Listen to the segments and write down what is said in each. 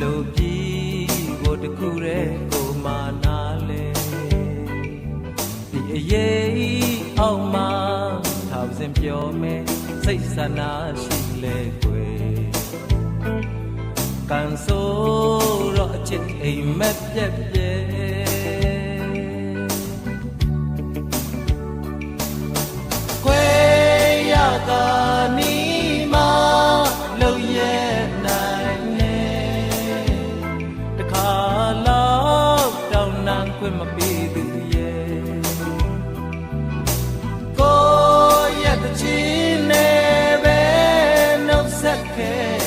လိုပြီးကိုတခုတည်းကိုမာနာလေဒီအရေးအောက်မှာထောင်စင်ပြောမယ်စိတ်ဆန္ဒရှိလေကွယ်ကန်ဆိုးတော့အချစ်အိမ်မက်ပြက်ပြဲကွယ်ရကာနီမာလုံရဲ့နိုင်နေတခါလောက်တောင်းနံခွင့်မပေးသူရဲ့ကိုရဲ့တချင်နေပဲနှုတ်ဆက်ခဲ့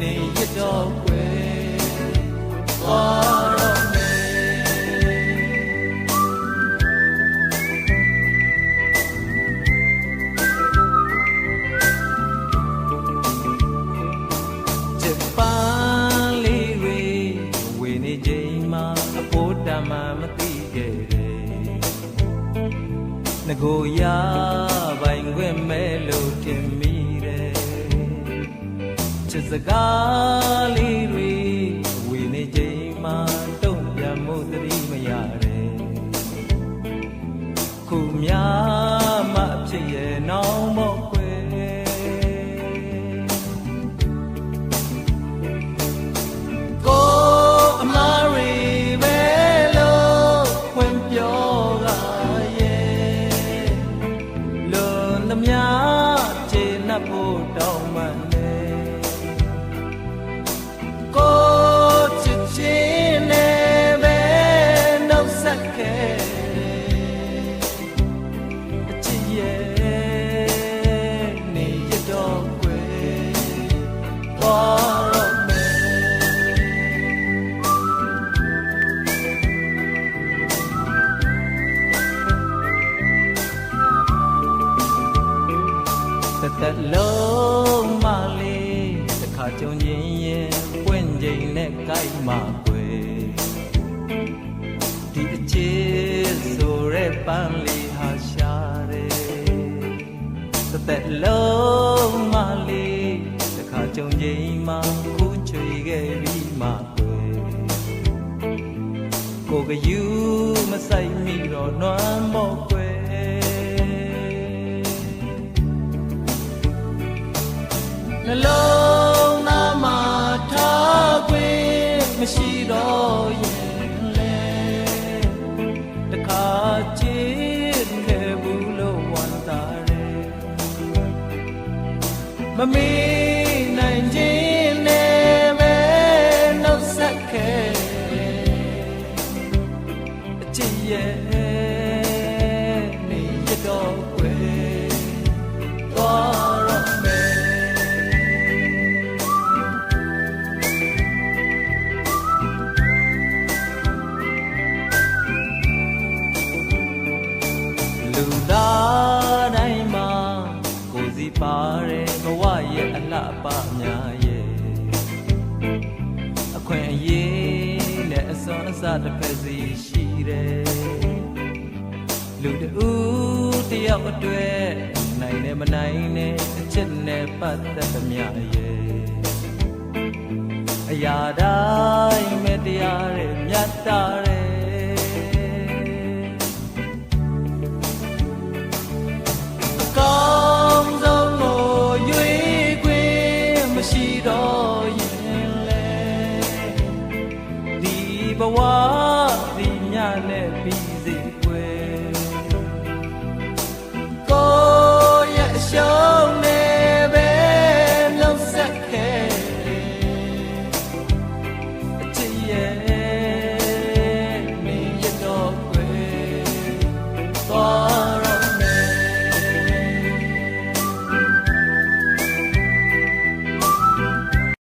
နေရတော့ကွယ်သွားတော့မယ်ဂျပန်လေးတွေဝေနေချိန်မှာအဖို့တမ်းမှမသိခဲ့တယ်ငကိုရပိုင်ခွင့်မဲ့လို့ထင်မိချစ်စကားလေးတွေဝေနေချိန်မှာတုံ့ပြန်မှုသတိမရတယ်ခုများမှဖြစ်ရဲ့နောင်မော့ကွယ်ကိုအမားရီပဲလို့ဖွင့်ပြောလာရဲ့လွန်သမျှခြေနှပ်ဖို့တောင်းမှသက်လုံးမလေးတစ်ခါကြုံရင်ပွင့်ချိန်နဲ့ကိုက်မှာကွယ်ဒီအချစ်ဆိုရဲပန်းလေးဟာရှာတယ်သက်လုံးမလေးတစ်ခါကြုံချိန်မှာခုချွေခဲ့ပြီးမှကွယ်ကိုကယူမဆိုင်မိတော့နွမ်းမော့ကွယ်နှလုံးသားမှာထားခွင့်မရှိတော့ရင်လေတခါချစ်ခဲ့ဘူးလို့ဝန်တာတယ်မမေ့နိုင်ခြင်းနဲ့ပဲနှုတ်ဆက်ခဲ့အချစ်ရဲ့နေရတော့ကွယ်သွားလူသားတိုင်းမှာကိုယ်စီပါတယ်ဘဝရဲ့အလှပများရဲ့အခွင့်အရေးနဲ့အစွမ်းအစတစ်ဖက်စီရှိတယ်လူတူတယောက်အတွက်နိုင်နဲ့မနိုင်နဲ့အချက်နဲ့ပတ်သက်သမျှရဲ့အရာတိုင်းမဲ့တရားရဲ့မြတ်တာ